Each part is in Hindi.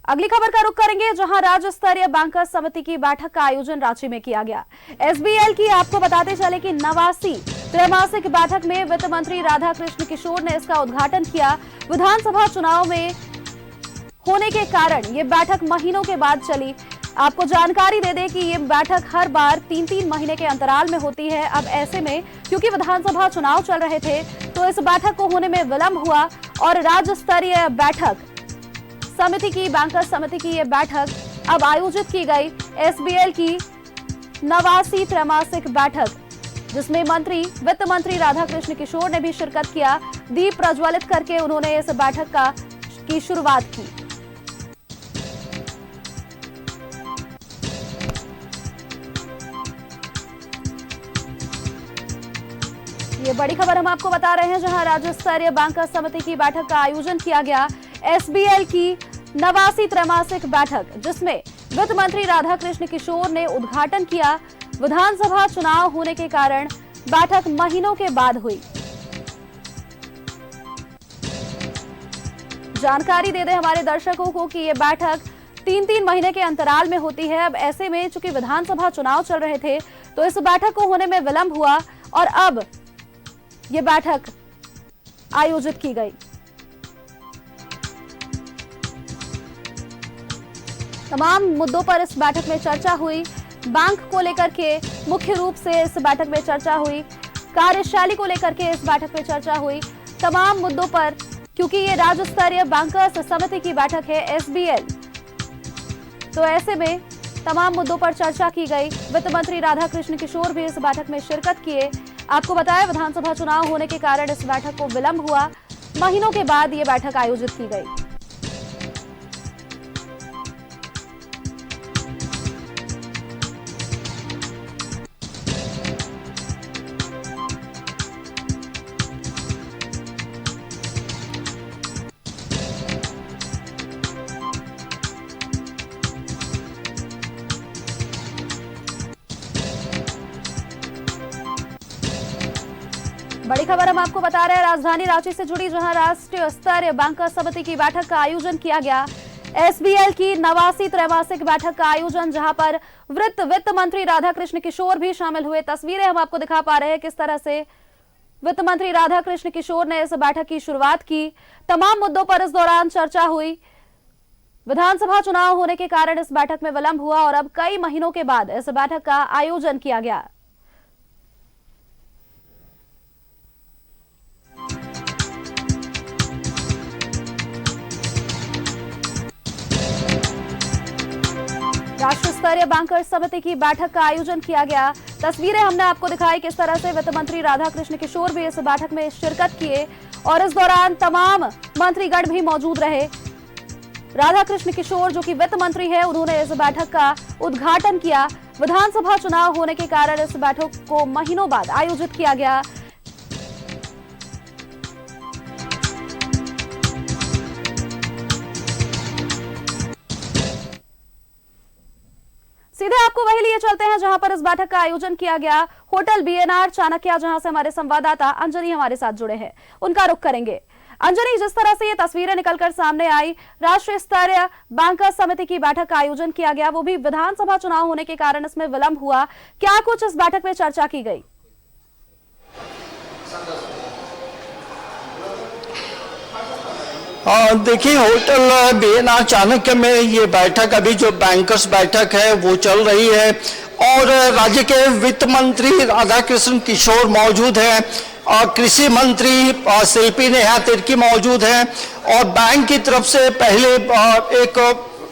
अगली खबर का रुख करेंगे, जहां राज्य स्तरीय बैंकर्स समिति की बैठक का आयोजन रांची में किया गया। एसबीएल की आपको बताते चले कि 89वीं त्रैमासिक बैठक में वित्त मंत्री राधाकृष्ण किशोर ने इसका उद्घाटन किया। विधानसभा चुनाव में होने के कारण ये बैठक महीनों के बाद चली। आपको जानकारी दे दें कि ये बैठक हर बार 3-3 महीने के अंतराल में होती है। अब ऐसे में क्योंकि विधानसभा चुनाव चल रहे थे तो इस बैठक को होने में विलंब हुआ और राज्य स्तरीय बैठक समिति की बैंकर्स समिति की ये बैठक अब आयोजित की गई। एसबीएल की 89वीं त्रैमासिक बैठक, जिसमें वित्त मंत्री राधाकृष्ण किशोर ने भी शिरकत किया। दीप प्रज्वलित करके उन्होंने इस बैठक की शुरुआत की। ये बड़ी खबर हम आपको बता रहे हैं, जहां राज्य स्तरीय बैंकर्स समिति की बैठक का आयोजन किया गया। एसबीएल की 89वीं त्रैमासिक बैठक, जिसमें वित्त मंत्री राधाकृष्ण किशोर ने उद्घाटन किया। विधानसभा चुनाव होने के कारण बैठक महीनों के बाद हुई। जानकारी दे दें हमारे दर्शकों को कि ये बैठक 3-3 महीने के अंतराल में होती है। अब ऐसे में चूंकि विधानसभा चुनाव चल रहे थे तो इस बैठक को होने में विलंब हुआ और अब ये बैठक आयोजित की गई। तमाम मुद्दों पर इस बैठक में चर्चा हुई। बैंक को लेकर के मुख्य रूप से इस बैठक में चर्चा हुई। कार्यशैली को लेकर के इस बैठक में चर्चा हुई। तमाम मुद्दों पर, क्योंकि ये राज्य स्तरीय बैंकर्स समिति की बैठक है एसबीएल, तो ऐसे में तमाम मुद्दों पर चर्चा की गई। वित्त मंत्री राधाकृष्ण किशोर भी इस बैठक में शिरकत किए। आपको बताया विधानसभा चुनाव होने के कारण इस बैठक को विलंब हुआ। महीनों के बाद ये बैठक आयोजित की गई। बड़ी खबर हम आपको बता रहे हैं राजधानी रांची से जुड़ी, जहां राष्ट्रीय स्तरीय बैंकर्स समिति की बैठक का आयोजन किया गया। एसबीएल की 89वीं त्रैमासिक बैठक का आयोजन, जहां पर वित्त मंत्री राधाकृष्ण किशोर भी शामिल हुए। तस्वीरें हम आपको दिखा पा रहे हैं किस तरह से वित्त मंत्री राधाकृष्ण किशोर ने इस बैठक की शुरुआत की। तमाम मुद्दों पर इस दौरान चर्चा हुई। विधानसभा चुनाव होने के कारण इस बैठक में विलंब हुआ और अब कई महीनों के बाद इस बैठक का आयोजन किया गया। राष्ट्रीय स्तरीय बैंकर्स समिति की बैठक का आयोजन किया गया। तस्वीरें हमने आपको दिखाई किस तरह से वित्त मंत्री राधाकृष्ण किशोर भी इस बैठक में शिरकत किए और इस दौरान तमाम मंत्रीगण भी मौजूद रहे। राधाकृष्ण किशोर, जो कि वित्त मंत्री है, उन्होंने इस बैठक का उद्घाटन किया। विधानसभा चुनाव होने के कारण इस बैठक को महीनों बाद आयोजित किया गया। सीधे आपको वही लिए चलते हैं जहां पर इस बैठक का आयोजन किया गया। होटल बीएनआर चाणक्य, जहां से हमारे संवाददाता अंजनी हमारे साथ जुड़े हैं, उनका रुख करेंगे। अंजनी, जिस तरह से ये तस्वीरें निकलकर सामने आई, राष्ट्रीय स्तरीय बैंकर्स समिति की बैठक का आयोजन किया गया, वो भी विधानसभा चुनाव होने के कारण इसमें विलंब हुआ। क्या कुछ इस बैठक में चर्चा की गई? देखिए, होटल बीएनआर चाणक्य में ये बैठक, अभी जो बैंकर्स बैठक है वो चल रही है और राज्य के वित्त मंत्री राधाकृष्ण किशोर मौजूद हैं और कृषि मंत्री शिल्पी नेहा तिर्की मौजूद हैं और बैंक की तरफ से पहले एक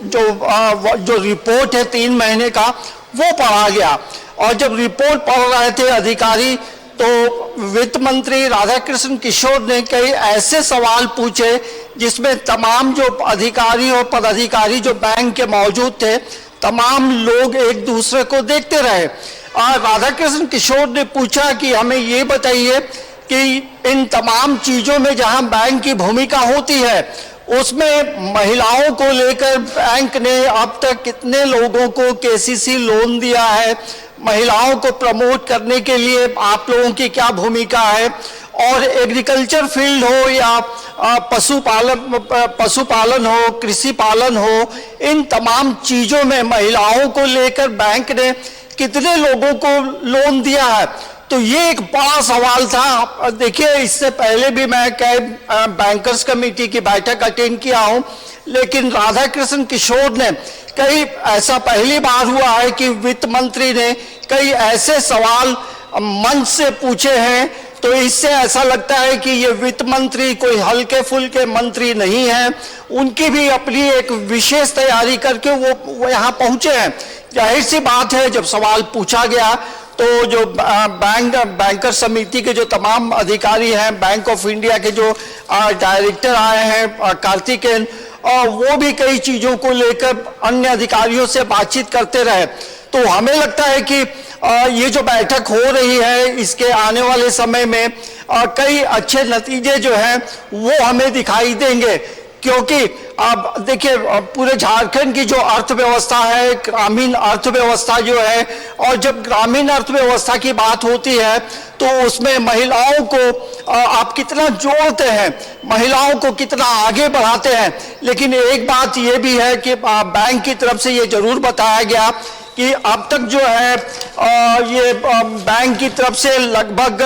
जो रिपोर्ट है 3 महीने का वो पढ़ा गया और जब रिपोर्ट पढ़ रहे थे अधिकारी तो वित्त मंत्री राधाकृष्ण किशोर ने कई ऐसे सवाल पूछे जिसमें तमाम जो अधिकारी और पदाधिकारी जो बैंक के मौजूद थे, तमाम लोग एक दूसरे को देखते रहे। और राधाकृष्ण किशोर ने पूछा कि हमें ये बताइए कि इन तमाम चीज़ों में जहां बैंक की भूमिका होती है उसमें महिलाओं को लेकर बैंक ने अब तक कितने लोगों को केसीसी लोन दिया है, महिलाओं को प्रमोट करने के लिए आप लोगों की क्या भूमिका है, और एग्रीकल्चर फील्ड हो या पशुपालन हो, कृषि पालन हो, इन तमाम चीजों में महिलाओं को लेकर बैंक ने कितने लोगों को लोन दिया है, तो ये एक बड़ा सवाल था। देखिए, इससे पहले भी मैं कई बैंकर्स कमेटी की बैठक अटेंड किया हूं, लेकिन राधाकृष्ण किशोर ने कई ऐसा पहली बार हुआ है कि वित्त मंत्री ने कई ऐसे सवाल मंच से पूछे हैं, तो इससे ऐसा लगता है कि ये वित्त मंत्री कोई हल्के फुल्के मंत्री नहीं है, उनकी भी अपनी एक विशेष तैयारी करके वो यहाँ पहुंचे हैं। जाहिर सी बात है, जब सवाल पूछा गया तो जो बैंकर समिति के जो तमाम अधिकारी हैं, बैंक ऑफ इंडिया के जो डायरेक्टर आए हैं कार्तिकेयन, वो भी कई चीजों को लेकर अन्य अधिकारियों से बातचीत करते रहे। तो हमें लगता है कि ये जो बैठक हो रही है, इसके आने वाले समय में कई अच्छे नतीजे जो हैं वो हमें दिखाई देंगे, क्योंकि अब देखिए, पूरे झारखंड की जो अर्थव्यवस्था है, ग्रामीण अर्थव्यवस्था जो है, और जब ग्रामीण अर्थव्यवस्था की बात होती है तो उसमें महिलाओं को आप कितना जोड़ते हैं, महिलाओं को कितना आगे बढ़ाते हैं। लेकिन एक बात ये भी है कि बैंक की तरफ से ये जरूर बताया गया कि अब तक जो है ये बैंक की तरफ से लगभग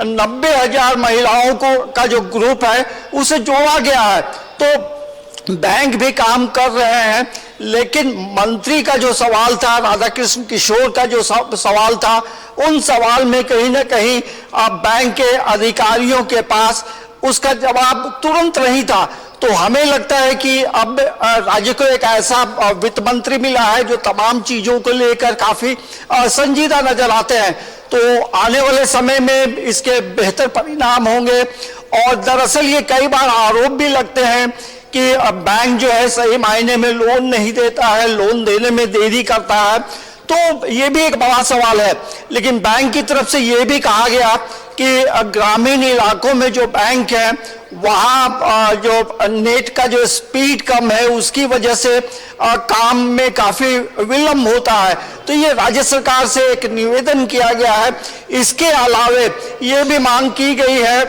90,000 महिलाओं का जो ग्रुप है उसे जोड़ा गया है। तो बैंक भी काम कर रहे हैं, लेकिन मंत्री का जो सवाल था, राधाकृष्ण किशोर का जो सवाल था, उन सवाल में कहीं ना कहीं बैंक के अधिकारियों के पास उसका जवाब तुरंत नहीं था। तो हमें लगता है कि अब राज्य को एक ऐसा वित्त मंत्री मिला है जो तमाम चीजों को लेकर काफी संजीदा नजर आते हैं। तो आने वाले समय में इसके बेहतर परिणाम होंगे। और दरअसल ये कई बार आरोप भी लगते हैं कि बैंक जो है सही मायने में लोन नहीं देता है, लोन देने में देरी करता है। तो ये भी एक बड़ा सवाल है। लेकिन बैंक की तरफ से ये भी कहा गया कि ग्रामीण इलाकों में जो बैंक है वहाँ जो नेट का जो स्पीड कम है, उसकी वजह से काम में काफी विलंब होता है। तो ये राज्य सरकार से एक निवेदन किया गया है। इसके अलावे ये भी मांग की गई है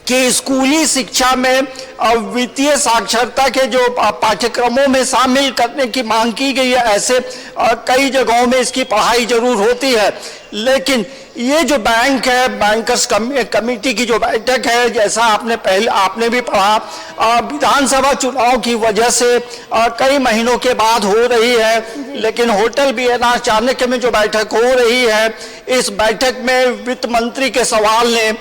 कि स्कूली शिक्षा में वित्तीय साक्षरता के जो पाठ्यक्रमों में शामिल करने की मांग की गई है। ऐसे कई जगहों में इसकी पढ़ाई जरूर होती है, लेकिन ये जो बैंक है, बैंकर्स कमेटी की जो बैठक है, जैसा आपने भी पढ़ा, विधानसभा चुनाव की वजह से कई महीनों के बाद हो रही है। लेकिन होटल बीएनआर चाणक्य में जो बैठक हो रही है, इस बैठक में वित्त मंत्री के सवाल ने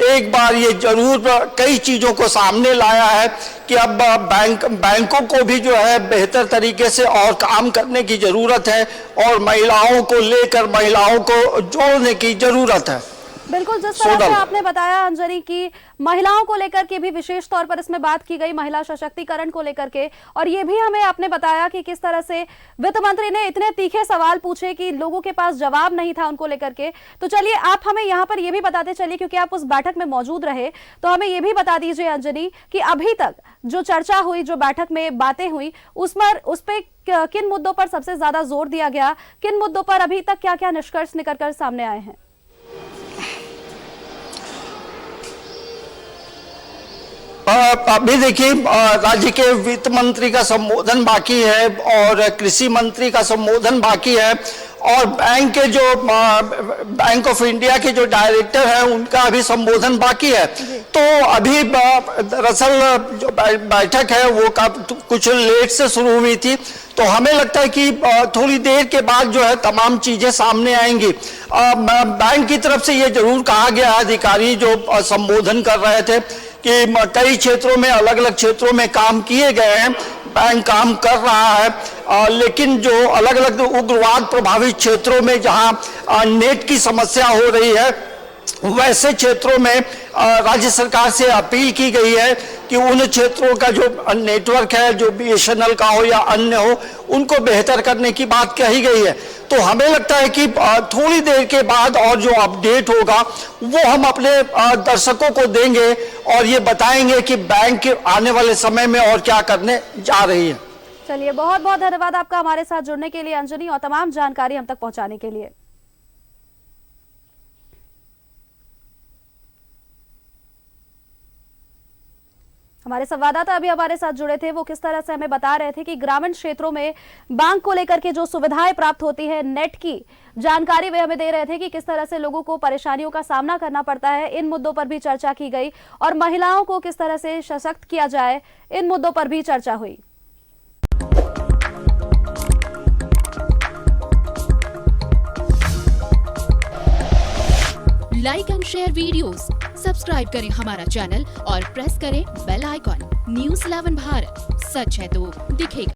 एक बार ये जरूर कई चीजों को सामने लाया है कि अब बैंकों को भी जो है बेहतर तरीके से और काम करने की जरूरत है, और महिलाओं को लेकर महिलाओं को जोड़ने की जरूरत है। बिल्कुल, जिस तरह से आपने बताया अंजलि की महिलाओं को लेकर के भी विशेष तौर पर इसमें बात की गई, महिला सशक्तिकरण को लेकर के, और ये भी हमें आपने बताया कि किस तरह से वित्त मंत्री ने इतने तीखे सवाल पूछे कि लोगों के पास जवाब नहीं था उनको लेकर के। तो चलिए, आप हमें यहाँ पर ये भी बताते चलिए, क्योंकि आप उस बैठक में मौजूद रहे, तो हमें ये भी बता दीजिए अंजलि कि अभी तक जो चर्चा हुई, जो बैठक में बातें हुई, उस पर किन मुद्दों पर सबसे ज्यादा जोर दिया गया, किन मुद्दों पर अभी तक क्या क्या निष्कर्ष निकल कर सामने आए हैं? अभी देखिए, राज्य के वित्त मंत्री का संबोधन बाकी है और कृषि मंत्री का संबोधन बाकी है, और बैंक ऑफ इंडिया के जो डायरेक्टर हैं उनका अभी संबोधन बाकी है। तो अभी दरअसल जो बैठक है वो कुछ लेट से शुरू हुई थी, तो हमें लगता है कि थोड़ी देर के बाद जो है तमाम चीजें सामने आएंगी। बैंक की तरफ से ये जरूर कहा गया, अधिकारी जो संबोधन कर रहे थे, कि कई क्षेत्रों में, अलग अलग क्षेत्रों में काम किए गए हैं, बैंक काम कर रहा है, लेकिन जो अलग अलग उग्रवाद प्रभावित क्षेत्रों में जहां नेट की समस्या हो रही है, वैसे क्षेत्रों में राज्य सरकार से अपील की गई है कि उन क्षेत्रों का जो नेटवर्क है, जो बीएसएनएल का हो या अन्य हो, उनको बेहतर करने की बात कही गई है। तो हमें लगता है कि थोड़ी देर के बाद और जो अपडेट होगा वो हम अपने दर्शकों को देंगे और ये बताएंगे कि बैंक आने वाले समय में और क्या करने जा रही है। चलिए, बहुत बहुत धन्यवाद आपका हमारे साथ जुड़ने के लिए अंजलि, और तमाम जानकारी हम तक पहुंचाने के लिए। हमारे संवाददाता अभी हमारे साथ जुड़े थे, वो किस तरह से हमें बता रहे थे कि ग्रामीण क्षेत्रों में बैंक को लेकर के जो सुविधाएं प्राप्त होती है, नेट की जानकारी वे हमें दे रहे थे कि किस तरह से लोगों को परेशानियों का सामना करना पड़ता है। इन मुद्दों पर भी चर्चा की गई और महिलाओं को किस तरह से सशक्त किया जाए, इन मुद्दों पर भी चर्चा हुई। Like and share videos, subscribe करें हमारा चैनल और प्रेस करें बेल आइकॉन। न्यूज़ 11 भारत, सच है तो दिखेगा।